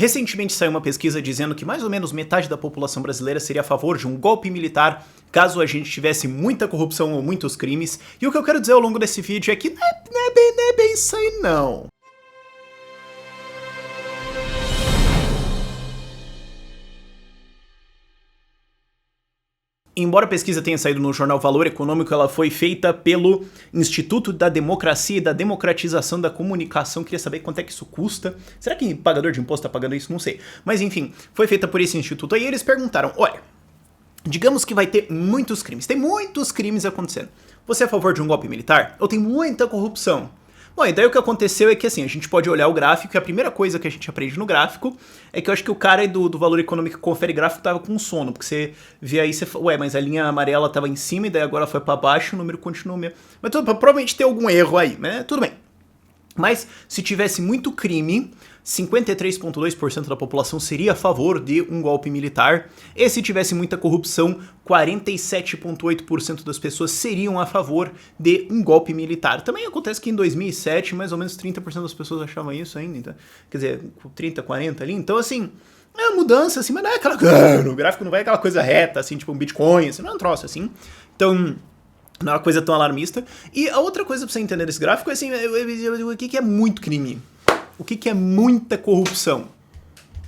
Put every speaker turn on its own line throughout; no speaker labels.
Recentemente saiu uma pesquisa dizendo que mais ou menos metade da população brasileira seria a favor de um golpe militar caso a gente tivesse muita corrupção ou muitos crimes. E o que eu quero dizer ao longo desse vídeo é que não é bem isso aí não. Embora a pesquisa tenha saído no jornal Valor Econômico, ela foi feita pelo Instituto da Democracia e da Democratização da Comunicação. Queria saber quanto é que isso custa. Será que pagador de imposto tá pagando isso? Não sei. Mas enfim, foi feita por esse instituto. Aí eles perguntaram, olha, digamos que vai ter muitos crimes. Tem muitos crimes acontecendo. Você é a favor de um golpe militar? Ou tem muita corrupção? Bom, e daí o que aconteceu é que assim, a gente pode olhar o gráfico e a primeira coisa que a gente aprende no gráfico é que eu acho que o cara do Valor Econômico que confere gráfico tava com sono, porque você vê aí, você fala, ué, mas a linha amarela tava em cima e daí agora foi pra baixo, o número continua mesmo. Mas provavelmente tem algum erro aí, né? Tudo bem. Mas se tivesse muito crime, 53,2% da população seria a favor de um golpe militar. E se tivesse muita corrupção, 47,8% das pessoas seriam a favor de um golpe militar. Também acontece que em 2007, mais ou menos 30% das pessoas achavam isso ainda. Então, quer dizer, 30, 40 ali. Então, assim, é uma mudança, assim, mas não é aquela... O gráfico não vai aquela coisa reta, assim, tipo um Bitcoin, assim, não é um troço assim. Então... não é uma coisa tão alarmista. E a outra coisa pra você entender desse gráfico é assim, o que é muito crime? O que é muita corrupção?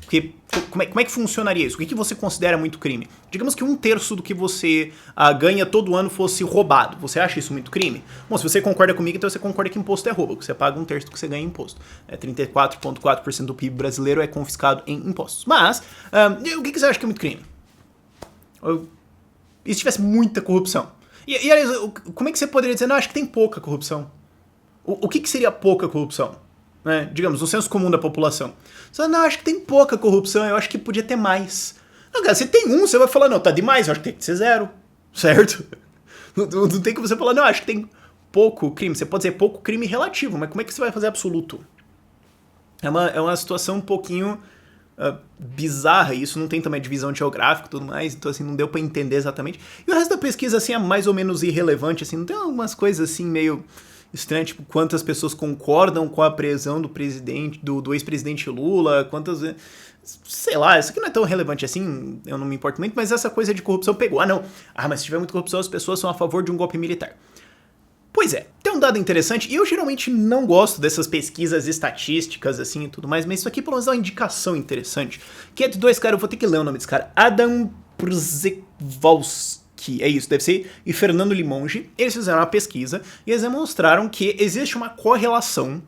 Porque, como é que funcionaria isso? O que você considera muito crime? Digamos que 1/3 do que você ganha todo ano fosse roubado. Você acha isso muito crime? Bom, se você concorda comigo, então você concorda que imposto é roubo, que você paga 1/3 do que você ganha em imposto. 34,4% do PIB brasileiro é confiscado em impostos. Mas, o que você acha que é muito crime? E se tivesse muita corrupção? E aliás, como é que você poderia dizer, não, acho que tem pouca corrupção? O que seria pouca corrupção? Né? Digamos, no senso comum da população. Você fala, não, acho que tem pouca corrupção, eu acho que podia ter mais. Não, cara, se tem você vai falar, não, tá demais, eu acho que tem que ser 0. Certo? Não tem que você falar, não, acho que tem pouco crime. Você pode dizer pouco crime relativo, mas como é que você vai fazer absoluto? É uma situação um pouquinho... bizarra, e isso não tem também divisão geográfica e tudo mais, então assim, não deu pra entender exatamente. E o resto da pesquisa, assim, é mais ou menos irrelevante, assim, não tem algumas coisas, assim, meio estranhas, tipo, quantas pessoas concordam com a prisão do presidente, do ex-presidente Lula, quantas... sei lá, isso aqui não é tão relevante assim, eu não me importo muito, mas essa coisa de corrupção pegou. Mas se tiver muita corrupção, as pessoas são a favor de um golpe militar. Pois é, tem um dado interessante, e eu geralmente não gosto dessas pesquisas estatísticas assim e tudo mais, mas isso aqui pelo menos dá uma indicação interessante, que é de dois caras, eu vou ter que ler o nome desse cara, Adam Przewalski, é isso, deve ser, e Fernando Limonge. Eles fizeram uma pesquisa e eles demonstraram que existe uma correlação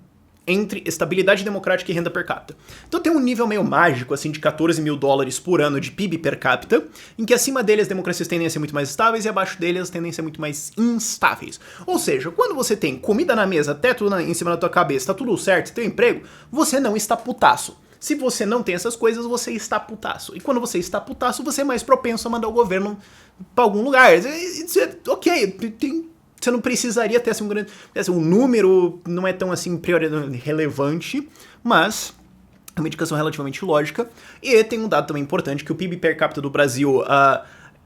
entre estabilidade democrática e renda per capita. Então tem um nível meio mágico, assim, de 14 mil dólares por ano de PIB per capita, em que acima dele as democracias tendem a ser muito mais estáveis e abaixo dele elas tendem a ser muito mais instáveis. Ou seja, quando você tem comida na mesa, teto em cima da tua cabeça, tá tudo certo, você tem um emprego, você não está putaço. Se você não tem essas coisas, você está putaço. E quando você está putaço, você é mais propenso a mandar o governo pra algum lugar. Ok, você não precisaria ter assim, um grande... um número não é tão assim relevante, mas é uma indicação relativamente lógica. E tem um dado também importante, que o PIB per capita do Brasil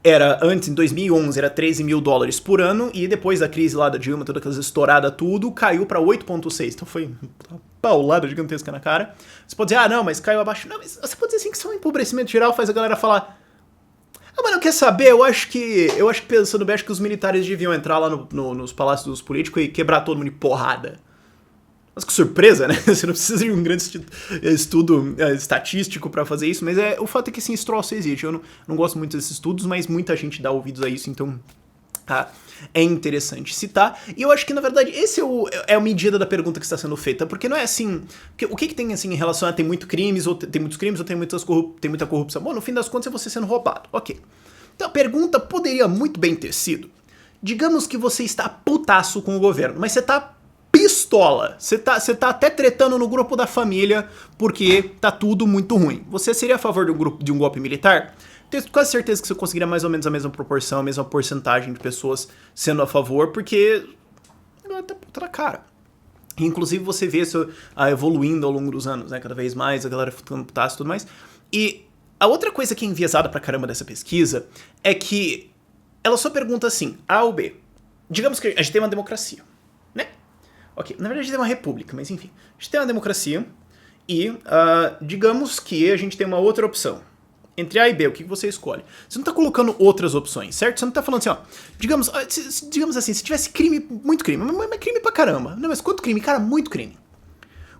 era, antes, em 2011, era 13 mil dólares por ano, e depois da crise lá da Dilma, toda aquelas estouradas tudo, caiu para 8,6. Então foi uma paulada gigantesca na cara. Você pode dizer, não, mas caiu abaixo. Não, mas você pode dizer assim que só um empobrecimento geral faz a galera falar... mas não quer saber, eu acho que pensando bem, acho que os militares deviam entrar lá nos palácios dos políticos e quebrar todo mundo de porrada. Mas que surpresa, né? Você não precisa de um grande estudo estatístico pra fazer isso, mas o fato é que sim, esse troço existe. Eu não gosto muito desses estudos, mas muita gente dá ouvidos a isso, então é interessante citar. E eu acho que, na verdade, esse é a medida da pergunta que está sendo feita, porque não é assim... o que tem assim em relação a tem muitos crimes, ou tem muita corrupção? Bom, no fim das contas é você sendo roubado. Ok. Então a pergunta poderia muito bem ter sido, digamos que você está putaço com o governo, mas você tá pistola, você tá até tretando no grupo da família porque tá tudo muito ruim. Você seria a favor de um golpe militar? Tenho quase certeza que você conseguiria mais ou menos a mesma proporção, a mesma porcentagem de pessoas sendo a favor, porque tá na cara. Inclusive você vê isso evoluindo ao longo dos anos, né? Cada vez mais a galera ficando putaça e tudo mais. E a outra coisa que é enviesada pra caramba dessa pesquisa é que ela só pergunta assim, A ou B. Digamos que a gente tem uma democracia, né? Ok, na verdade a gente tem uma república, mas enfim. A gente tem uma democracia E digamos que a gente tem uma outra opção. Entre A e B, o que você escolhe? Você não tá colocando outras opções, certo? Você não tá falando assim, ó, digamos assim, se tivesse crime, muito crime, mas crime pra caramba. Não, mas quanto crime? Cara, muito crime.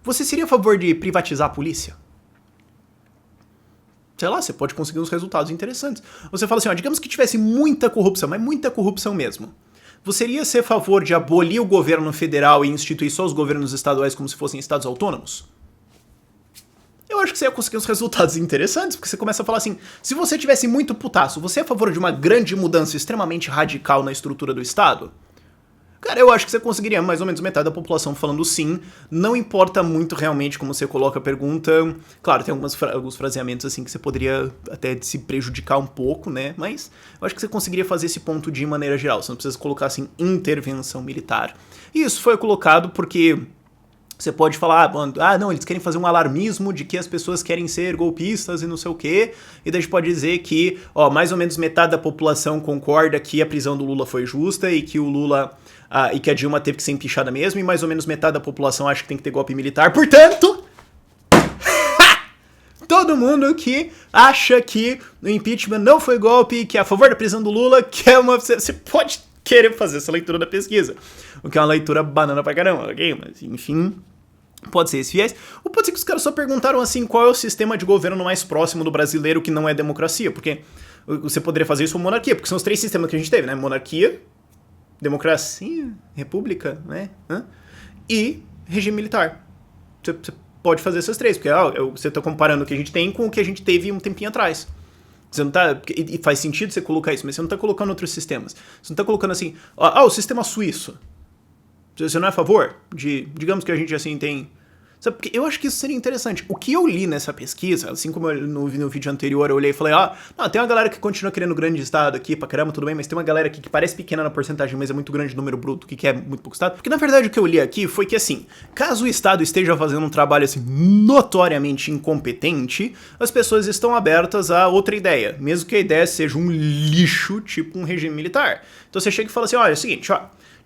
Você seria a favor de privatizar a polícia? Sei lá, você pode conseguir uns resultados interessantes. Você fala assim, ó, digamos que tivesse muita corrupção, mas muita corrupção mesmo. Você iria ser a favor de abolir o governo federal e instituir só os governos estaduais como se fossem estados autônomos? Eu acho que você ia conseguir uns resultados interessantes, porque você começa a falar assim, se você tivesse muito putaço, você é a favor de uma grande mudança extremamente radical na estrutura do Estado? Cara, eu acho que você conseguiria mais ou menos metade da população falando sim. Não importa muito realmente como você coloca a pergunta. Claro, tem alguns fraseamentos assim que você poderia até se prejudicar um pouco, né? Mas eu acho que você conseguiria fazer esse ponto de maneira geral. Você não precisa colocar assim, intervenção militar. E isso foi colocado porque você pode falar, não, eles querem fazer um alarmismo de que as pessoas querem ser golpistas e não sei o quê. E daí a gente pode dizer que, mais ou menos metade da população concorda que a prisão do Lula foi justa e que o Lula... e que a Dilma teve que ser empichada mesmo, e mais ou menos metade da população acha que tem que ter golpe militar. Portanto, todo mundo que acha que o impeachment não foi golpe, que é a favor da prisão do Lula, que é uma... Você pode querer fazer essa leitura da pesquisa, o que é uma leitura banana pra caramba, ok? Mas, enfim, pode ser esse viés. Ou pode ser que os caras só perguntaram assim, qual é o sistema de governo mais próximo do brasileiro que não é democracia, porque você poderia fazer isso com monarquia, porque são os 3 sistemas que a gente teve, né? Monarquia, democracia, república, né? E regime militar. Você pode fazer essas 3, porque você está comparando o que a gente tem com o que a gente teve um tempinho atrás. Você não tá, e faz sentido você colocar isso, mas você não está colocando outros sistemas. Você não está colocando assim, o sistema suíço. Você não é a favor de, digamos que a gente assim tem... Sabe, porque eu acho que isso seria interessante. O que eu li nessa pesquisa, assim como no vídeo anterior eu olhei e falei, tem uma galera que continua querendo grande estado aqui, pra caramba, tudo bem, mas tem uma galera aqui que parece pequena na porcentagem, mas é muito grande no número bruto, que quer muito pouco estado. Porque na verdade o que eu li aqui foi que assim, caso o estado esteja fazendo um trabalho assim notoriamente incompetente, as pessoas estão abertas a outra ideia, mesmo que a ideia seja um lixo, tipo um regime militar. Então você chega e fala assim, olha, é o seguinte,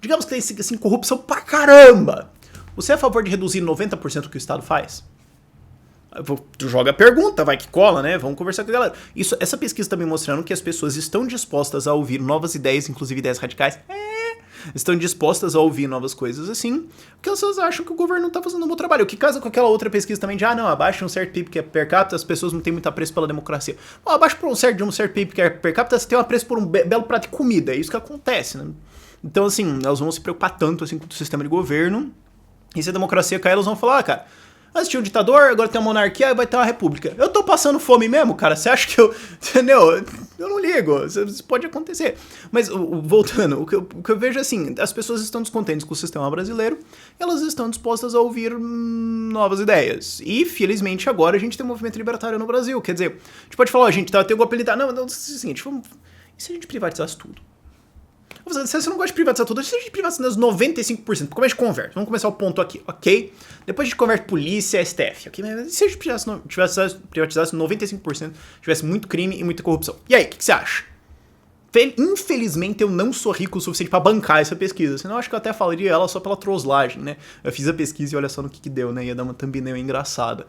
digamos que tem assim, corrupção pra caramba. Você é a favor de reduzir 90% do que o Estado faz? Tu joga a pergunta, vai que cola, né? Vamos conversar com a galera. Essa pesquisa está me mostrando que as pessoas estão dispostas a ouvir novas ideias, inclusive ideias radicais. Estão dispostas a ouvir novas coisas assim, porque elas acham que o governo não está fazendo um bom trabalho. O que casa com aquela outra pesquisa também de, abaixa um certo PIB que é per capita, as pessoas não têm muito apreço pela democracia. Abaixo de um certo PIB que é per capita, você tem um apreço por um belo prato de comida. É isso que acontece, né? Então, assim, elas vão se preocupar tanto assim, com o sistema de governo. E se a democracia cair, elas vão falar, cara, antes tinha um ditador, agora tem uma monarquia, aí vai ter uma república. Eu tô passando fome mesmo, cara, você acha que eu... Entendeu? Eu não ligo, isso pode acontecer. Mas, voltando, o que eu vejo é assim, as pessoas estão descontentes com o sistema brasileiro, elas estão dispostas a ouvir novas ideias. E, felizmente, agora a gente tem um movimento libertário no Brasil. Quer dizer, a gente pode falar, gente, tem um golpe militar. Não, é o seguinte, e se a gente privatizasse tudo? Se você não gosta de privatizar tudo, se a gente privatiza os 95%, como a gente converte? Vamos começar o ponto aqui, ok? Depois a gente converte polícia, STF, ok? Mas se a gente privatizasse 95%, tivesse muito crime e muita corrupção. E aí, o que você acha? Infelizmente eu não sou rico o suficiente pra bancar essa pesquisa, senão eu acho que eu até falaria ela só pela troslagem, né? Eu fiz a pesquisa e olha só no que deu, né? Ia dar uma thumbnail engraçada.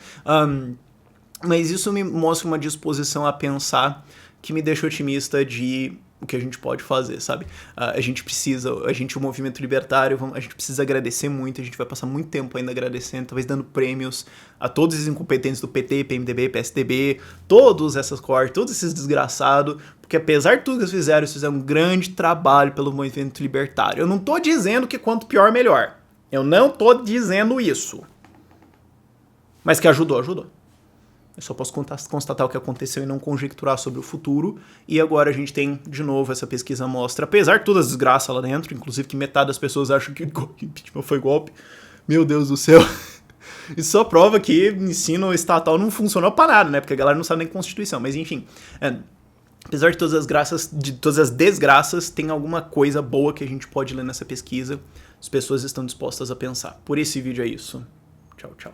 Mas isso me mostra uma disposição a pensar que me deixa otimista de o que a gente pode fazer, sabe? O movimento libertário, a gente precisa agradecer muito, a gente vai passar muito tempo ainda agradecendo, talvez dando prêmios a todos os incompetentes do PT, PMDB, PSDB, todos essas cortes, todos esses desgraçados, porque apesar de tudo que eles fizeram um grande trabalho pelo movimento libertário. Eu não tô dizendo que quanto pior, melhor. Eu não tô dizendo isso. Mas que ajudou. Eu só posso constatar o que aconteceu e não conjecturar sobre o futuro. E agora a gente tem, de novo, essa pesquisa mostra, apesar de todas as desgraças lá dentro, inclusive que metade das pessoas acham que impeachment foi golpe. Meu Deus do céu. Isso só prova que ensino estatal não funcionou pra nada, né? Porque a galera não sabe nem Constituição. Mas enfim, apesar de todas as desgraças, tem alguma coisa boa que a gente pode ler nessa pesquisa. As pessoas estão dispostas a pensar. Por esse vídeo é isso. Tchau, tchau.